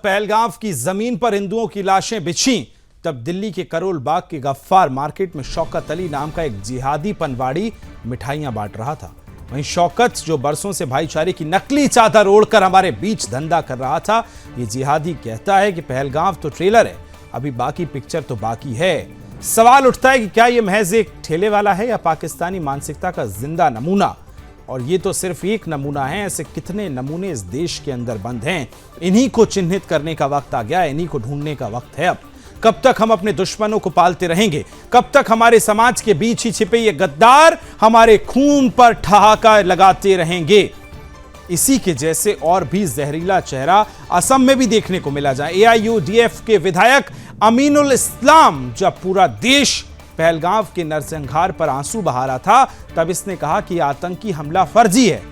पहलगाम की जमीन पर हिंदुओं की लाशें बिछी तब दिल्ली के करोल बाग के गफ्फार मार्केट में शौकत अली नाम का एक जिहादी पनवाड़ी मिठाइयां बांट रहा था। वहीं शौकत जो बरसों से भाईचारे की नकली चादर ओढ़कर हमारे बीच धंधा कर रहा था, ये जिहादी कहता है कि पहलगाम तो ट्रेलर है, अभी बाकी पिक्चर तो बाकी है। सवाल उठता है कि क्या ये महज एक ठेले वाला है या पाकिस्तानी मानसिकता का जिंदा नमूना। और ये तो सिर्फ एक नमूना है, ऐसे कितने नमूने इस देश के अंदर बंद हैं। इन्हीं को चिन्हित करने का वक्त आ गया है, इन्हीं को ढूंढने का वक्त है। अब कब तक हम अपने दुश्मनों को पालते रहेंगे? कब तक हमारे समाज के बीच ही छिपे ये गद्दार हमारे खून पर ठहाका लगाते रहेंगे? इसी के जैसे और भी जहरीला चेहरा असम में भी देखने को मिला। जाए AIUDF के विधायक अमीनुल इस्लाम जब पूरा देश पहलगाम के नरसंहार पर आंसू बहा रहा था, तब इसने कहा कि आतंकी हमला फर्जी है,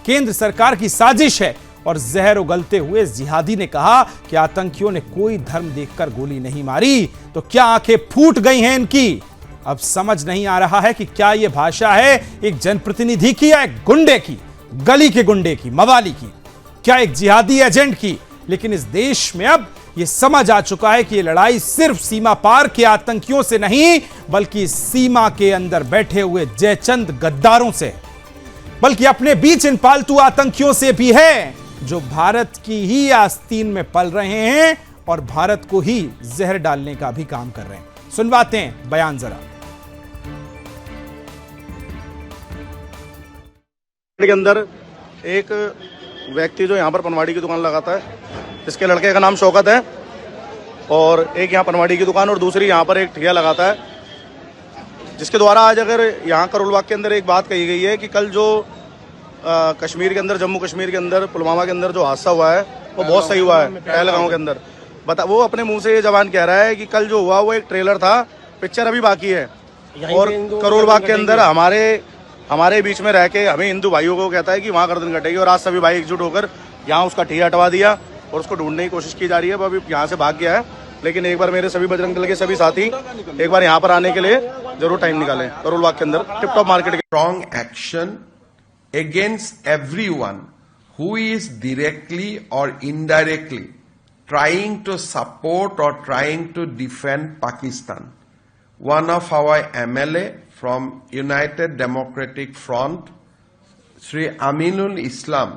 केंद्र सरकार की साजिश है। और जहर उगलते हुए जिहादी ने कहा कि आतंकियों ने कोई धर्म देखकर गोली नहीं मारी, तो क्या आंखें फूट गई हैं इनकी? अब समझ नहीं आ रहा है कि क्या यह भाषा है एक जनप्रतिनिधि की या एक गुंडे की, गली के गुंडे की, मवाली की, क्या एक जिहादी एजेंट की। लेकिन इस देश में अब यह समझ आ चुका है कि यह लड़ाई सिर्फ सीमा पार के आतंकियों से नहीं, बल्कि सीमा के अंदर बैठे हुए जयचंद गद्दारों से, बल्कि अपने बीच इन पालतू आतंकियों से भी है, जो भारत की ही आस्तीन में पल रहे हैं और भारत को ही जहर डालने का भी काम कर रहे हैं। सुनवाते हैं बयान जरा। के अंदर एक व्यक्ति जो यहाँ पर पनवाड़ी की दुकान लगाता है, इसके लड़के का नाम शौकत है, और एक यहाँ पनवाड़ी की दुकान और दूसरी यहाँ पर एक ठिया लगाता है, जिसके द्वारा आज अगर यहाँ करोलबाग के अंदर एक बात कही गई है कि कल जो कश्मीर के अंदर, जम्मू कश्मीर के अंदर, पुलवामा के अंदर जो हादसा हुआ है वो बहुत सही हुआ है। पहलगाम के अंदर वो अपने मुंह से ये जबान कह रहा है कि कल जो हुआ वो एक ट्रेलर था, पिक्चर अभी बाकी है। और करोलबाग के अंदर हमारे बीच में रह के हमें हिंदू भाइयों को कहता है कि वहाँ गर्दन कटेगी, और आज सभी भाई एकजुट होकर यहाँ उसका ठिया हटवा दिया और उसको ढूंढने की कोशिश की जा रही है। वो अभी यहाँ से भाग गया है, लेकिन एक बार मेरे सभी बजरंग दल के सभी साथी एक बार यहाँ पर आने के लिए जरूर टाइम निकालें। करोलबाग के अंदर टिप टॉप मार्केट के strong action against everyone who is directly or indirectly trying to support or trying to defend Pakistan. One of our MLA from United Democratic Front, Sri Aminul Islam,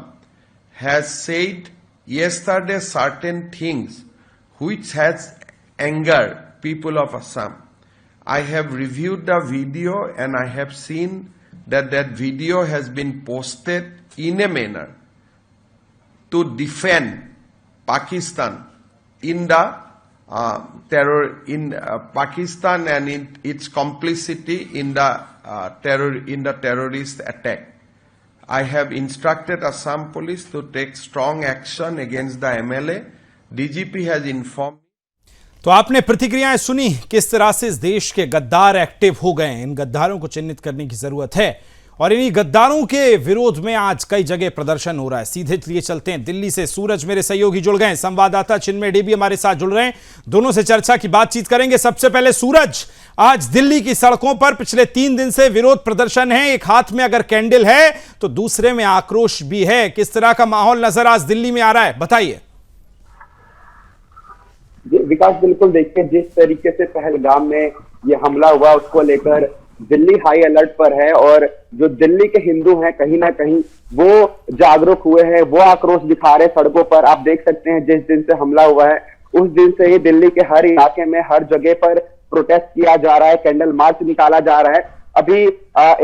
has said yesterday certain things which has angered people of Assam. I have reviewed the video and I have seen that video has been posted in a manner to defend Pakistan in the Pakistan and in its complicity in the terrorist attack. I have instructed Assam Police to take strong action against the MLA. DGP has informed. तो आपने प्रतिक्रियाएं सुनी, किस तरह से इस देश के गद्दार एक्टिव हो गए हैं। इन गद्दारों को चिन्हित करने की जरूरत है और इन्हीं गद्दारों के विरोध में आज कई जगह प्रदर्शन हो रहा है। सीधे लिए चलते हैं दिल्ली से। सूरज मेरे सहयोगी जुड़ गए हैं, संवाददाता चिन्मय डे भी हमारे साथ जुड़ रहे हैं, दोनों से चर्चा की बातचीत करेंगे। सबसे पहले सूरज, आज दिल्ली की सड़कों पर पिछले 3 दिन से विरोध प्रदर्शन है। एक हाथ में अगर कैंडल है तो दूसरे में आक्रोश भी है। किस तरह का माहौल नजर आज दिल्ली में आ रहा है, बताइए। विकास, बिल्कुल देखिए, जिस तरीके से पहलगाम में ये हमला हुआ उसको लेकर दिल्ली हाई अलर्ट पर है और जो दिल्ली के हिंदू हैं कहीं ना कहीं वो जागरूक हुए हैं, वो आक्रोश दिखा रहे सड़कों पर। आप देख सकते हैं जिस दिन से हमला हुआ है उस दिन से ही दिल्ली के हर इलाके में हर जगह पर प्रोटेस्ट किया जा रहा है, कैंडल मार्च निकाला जा रहा है। अभी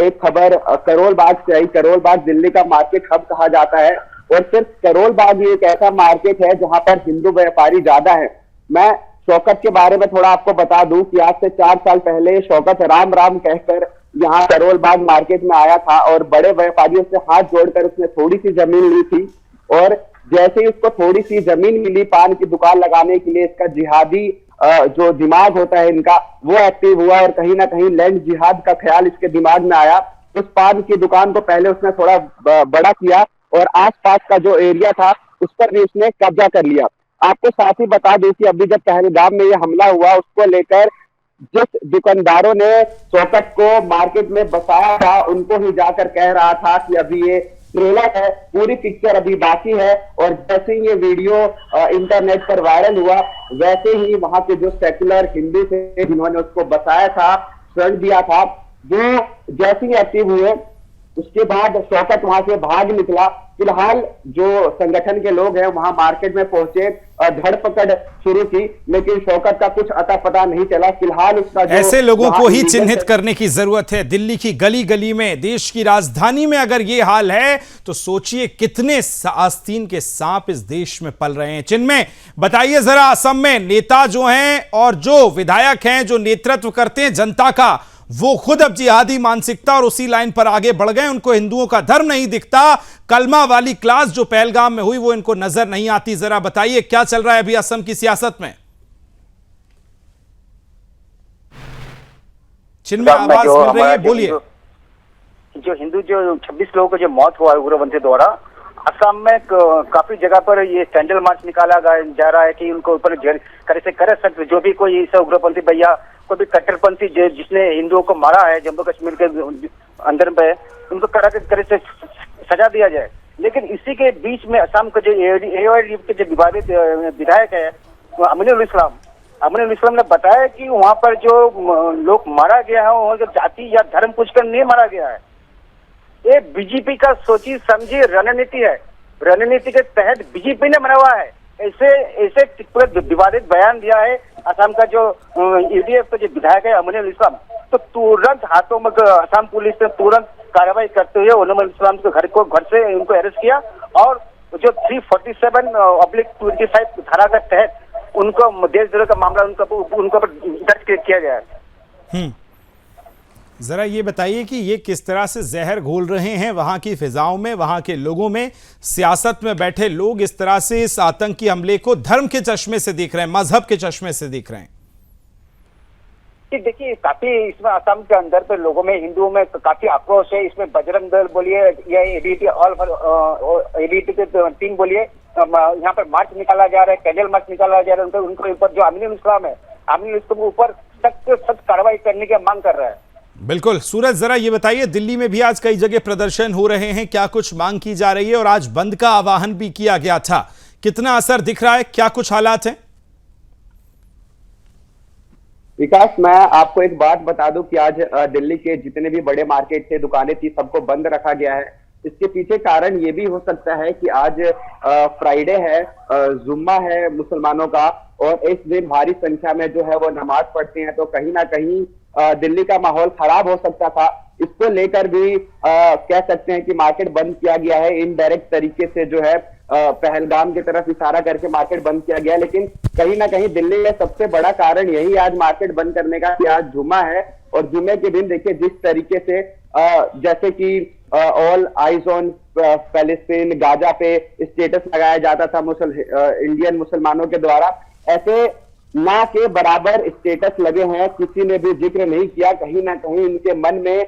एक खबर करोल बाग से आई। करोल बाग दिल्ली का मार्केट हब कहा जाता है और सिर्फ करोल बाग एक ऐसा मार्केट है जहां पर हिंदू व्यापारी ज्यादा है। मैं शौकत के बारे में थोड़ा आपको बता दूं कि आज से 4 साल पहले शौकत राम राम कहकर यहाँ करोल बाग मार्केट में आया था और बड़े व्यापारियों से हाथ जोड़कर उसने थोड़ी सी जमीन ली थी। और जैसे ही उसको थोड़ी सी जमीन मिली पान की दुकान लगाने के लिए, इसका जिहादी जो दिमाग होता है इनका वो एक्टिव हुआ और कहीं ना कहीं लैंड जिहाद का ख्याल इसके दिमाग में आया। उस पान की दुकान को पहले उसने थोड़ा बड़ा किया और आसपास का जो एरिया था उस पर भी उसने कब्जा कर लिया। आपको साथ ही बता दूं कि अभी जब पहलगाम में ये हमला हुआ उसको लेकर जिस दुकानदारों ने शौकत को मार्केट में बसाया था उनको ही जाकर कह रहा था कि अभी ये ट्रेलर है, पूरी पिक्चर अभी बाकी है। और जैसे ही ये वीडियो इंटरनेट पर वायरल हुआ, वैसे ही वहां के जो सेकुलर हिंदू थे जिन्होंने उसको बताया था, फ्रंट दिया था, वो जैसे ही एक्टिव हुए उसके बाद शौकत वहां से भाग निकला। फिलहाल जो संगठन के लोग हैं वहां मार्केट में पहुंचे, धरपकड़ शुरू की, लेकिन शौकत का कुछ अता पता नहीं चला। फिलहाल उसका जो ऐसे लोगों को ही चिन्हित करने की जरूरत है। दिल्ली की गली गली में, देश की राजधानी में अगर ये हाल है तो सोचिए कितने आस्तीन के सांप इस देश में पल रहे हैं। चिन्मय, बताइए जरा, असम में नेता जो हैं और जो विधायक हैं जो नेतृत्व करते हैं जनता का, वो खुद अब जिहादी मानसिकता और उसी लाइन पर आगे बढ़ गए। उनको हिंदुओं का धर्म नहीं दिखता, कलमा वाली क्लास जो पहलगाम में हुई वो इनको नजर नहीं आती। जरा बताइए क्या चल रहा है अभी असम की सियासत में। चिन्मय, आवाज मिल रही है, बोलिए। जो हिंदू जो 26 लोगों को जो मौत हुआ उग्रपंथी द्वारा, असम में काफी जगह पर ये कैंडल मार्च निकाला जा रहा है कि उनको ऊपर करे से करे सख्त, जो भी कोई ऐसा उग्रपंथी भैया, कोई भी कट्टरपंथी जिसने हिंदुओं को मारा है जम्मू कश्मीर के अंदर पे, उनको करे से सजा दिया जाए। लेकिन इसी के बीच में असम के जो AYDF के जो विवादित विधायक है अमीनुल इस्लाम ने बताया कि वहाँ पर जो लोग मारा गया है वो जाति या धर्म पूछकर नहीं मारा गया है। ये बीजेपी का सोची समझी रणनीति है। रणनीति के तहत बीजेपी ने मरा हुआ है। ऐसे विवादित बयान दिया है असम का जो EDF का जो विधायक है अमीनुल इस्लाम। तो तुरंत हाथों में असम पुलिस ने तुरंत कार्रवाई करते हुए अमीनुल इस्लाम के घर से उनको अरेस्ट किया और जो 347/25 धारा के तहत उनको देशद्रोह का मामला उनको पर दर्ज किया गया है। जरा ये बताइए कि ये किस तरह से जहर घोल रहे हैं वहां की फिजाओं में, वहां के लोगों में। सियासत में बैठे लोग इस तरह से इस आतंकी हमले को धर्म के चश्मे से देख रहे हैं, मजहब के चश्मे से देख रहे हैं। देखिए, काफी इसमें असम के अंदर पे लोगों में, हिंदुओं में काफी आक्रोश है। इसमें बजरंग दल बोलिए या ABT के टीम बोलिए, यहाँ पर मार्च निकाला जा रहा है, कैंडल मार्च निकाला जा रहा है। उनके ऊपर जो अमीनुल इस्लाम है, अमीनुल इस्लाम के ऊपर सख्त कार्रवाई करने की मांग कर रहा है। बिल्कुल। सूरज, जरा ये बताइए, दिल्ली में भी आज कई जगह प्रदर्शन हो रहे हैं, क्या कुछ मांग की जा रही है और आज बंद का आह्वान भी किया गया था, कितना असर दिख रहा है, क्या कुछ हालात हैं? विकास, मैं आपको एक बात बता दूं कि आज दिल्ली के जितने भी बड़े मार्केट थे, दुकानें थी, सबको बंद रखा गया है। इसके पीछे कारण ये भी हो सकता है कि आज फ्राइडे है, जुम्मा है मुसलमानों का, और इस दिन भारी संख्या में जो है वो नमाज पढ़ते हैं, तो कहीं ना कहीं दिल्ली का माहौल खराब हो सकता था। इसको लेकर भी कह सकते हैं कि मार्केट बंद किया गया है। इनडायरेक्ट तरीके से जो है पहलगाम की तरफ इशारा करके मार्केट बंद किया गया, लेकिन कहीं ना कहीं दिल्ली में सबसे बड़ा कारण यही आज मार्केट बंद करने का कि आज जुम्मा है। और जुम्मे के दिन देखिए जिस तरीके से जैसे कि all eyes on Palestine, Gaza पे स्टेटस लगाया जाता था इंडियन मुसलमानों के द्वारा, ऐसे ना के बराबर स्टेटस लगे हैं, किसी ने भी जिक्र नहीं किया। कहीं ना कहीं इनके मन में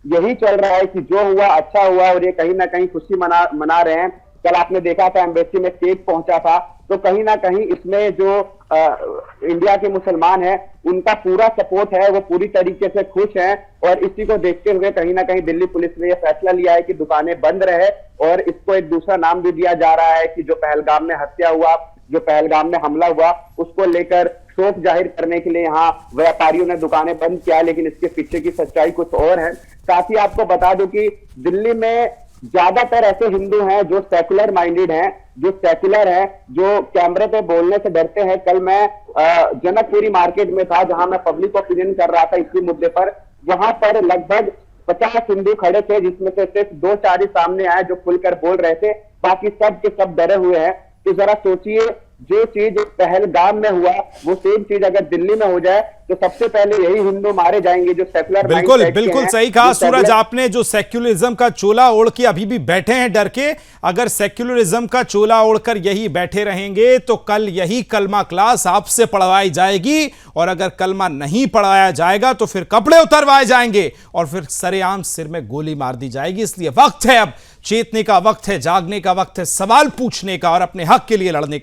यही चल रहा है कि जो हुआ अच्छा हुआ, और ये कहीं ना कहीं खुशी मना रहे हैं। कल आपने देखा था एम्बेसी में केक पहुंचा था, तो कहीं ना कहीं इसमें जो इंडिया के मुसलमान हैं उनका पूरा सपोर्ट है, वो पूरी तरीके से खुश हैं। और इसी को देखते हुए कहीं ना कहीं दिल्ली पुलिस ने यह फैसला लिया है कि दुकानें बंद रहे, और इसको एक दूसरा नाम भी दिया जा रहा है कि जो पहलगाम में हत्या हुआ, जो पहलगाम में हमला हुआ, उसको लेकर शोक जाहिर करने के लिए यहाँ व्यापारियों ने दुकानें बंद किया। लेकिन इसके पीछे की सच्चाई कुछ और है। साथ ही आपको बता दूं कि दिल्ली में ज्यादातर ऐसे हिंदू हैं जो सेकुलर माइंडेड हैं, जो सेकुलर हैं, जो कैमरे पे बोलने से डरते हैं। कल मैं जनकपुरी मार्केट में था, जहां मैं पब्लिक ओपिनियन कर रहा था इसी मुद्दे पर। वहां पर लगभग 50 हिंदू खड़े थे, जिसमें से सिर्फ 2-4 ही सामने आए जो खुलकर बोल रहे थे, बाकी सब के सब डरे हुए हैं। तो जरा सोचिए, जो चीज पहलगाम में हुआ वो सेम चीज अगर दिल्ली में हो जाए तो सबसे पहले यही हिंदू मारे जाएंगे जो सेकुलर। बिल्कुल सही कहा सूरज आपने। जो सेक्युलरिज्म का चोला ओढ़ के अभी भी बैठे हैं डर के, अगर सेक्युलरिज्म का चोला ओढ़कर यही बैठे रहेंगे तो कल यही कलमा क्लास आपसे पढ़वाई जाएगी, और अगर कलमा नहीं पढ़ाया जाएगा तो फिर कपड़े उतरवाए जाएंगे और फिर सरेआम सिर में गोली मार दी जाएगी। इसलिए वक्त है, अब चेतने का वक्त है, जागने का वक्त है, सवाल पूछने का और अपने हक के लिए लड़ने का।